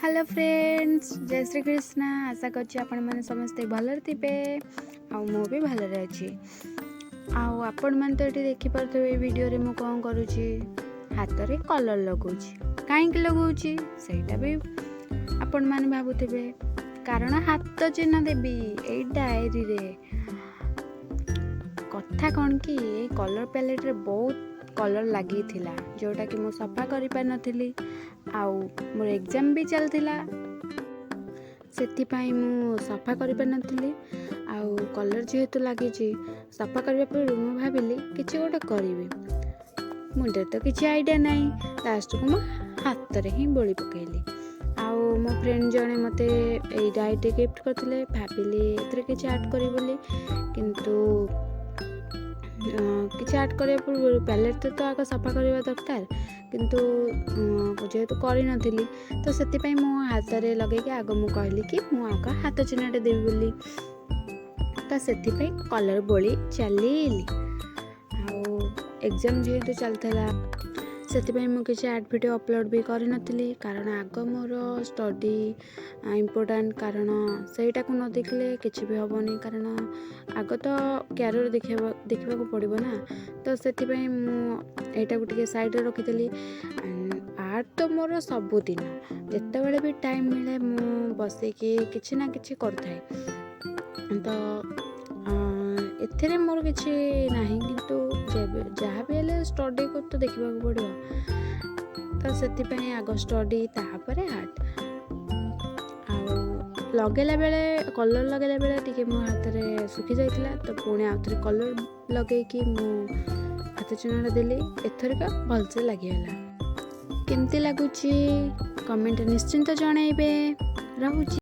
Hello friends, जय श्री कृष्ण। आशा करछि आपण माने समस्ते भलर थिबे आ मो भी भलर अछि। आपण माने तो एठी देखि परथबे वीडियो रे मु कोन करूछि, हाथ रे कलर लगाउछि। काहे कि लगाउछि सेटा भी आपण माने भाबुथिबे, कारण हाथ चिन्ह देबी ए डायरी रे। कथा कौन कि ए कलर पैलेट रे बहुत कलर लगी थिला, जोटा कि मु सफा करि पार नथिली। आउ मोर एग्जाम भी चलथिला, सेथिपाई मु सफा करि पार नथिली। आउ कलर जेहेतु लागिछि, सफा करबा पर मु भाबिली किछि गोटे करिवि। मुंडे तो किछि आइडिया नाही, लास्ट को मु हाथ रे ही बोली पकेली। आउ मो फ्रेंड जणे मते एई डायरी गिफ्ट करथिले, भाबिली एथरे किछि ऐड करि बोली, किंतु किछि ऐड करिया पूर्व पैलेट तो आगे सफा करबा दरकार, किंतु जेहेतु करि नथिली तो सेतिपाई मो हाथ रे लगे के आगो मु कहली कि मु आग हाथ चिन्हटे देबी बोली। तो सेतिपाई कलर बोली चलीली। आउ एग्जाम जेहेतु चलथला, सेतिपाई मु किछि ऐड वीडियो अपलोड भी करि नथिली, कारण आग मोर स्टडी इम्पोर्टेंट। कारण सेटा को न देखले किछि भी होबनी, कारण आग तो कैरियर देखिबा को पड़िबो ना। तो सेतिपाई मु एटा को टिके साइड रे रखितली। आर्ट तो मोर सबु दिन जत्ते बेले भी टाइम मिले मु बसे के किछि ना किछि करथाय। तो एथरे मोर किछि नाही, किंतु जहाँ भी हेले स्टडी को तो देखिबा को पड़िबो। तो सेतिपाई आग स्टडी तापरे आर्ट। आउ लगेला बेले कलर लगेला बेले टिके मो हाथ रे सुखी जाइतिला, तो पुणी आउथरे कलर लगे कि मु हाथ चिन्हटा देली। एथरिका भलसे लागिगला। केमती लागुची कमेंट निश्चिंत जणाइबे। रहुची।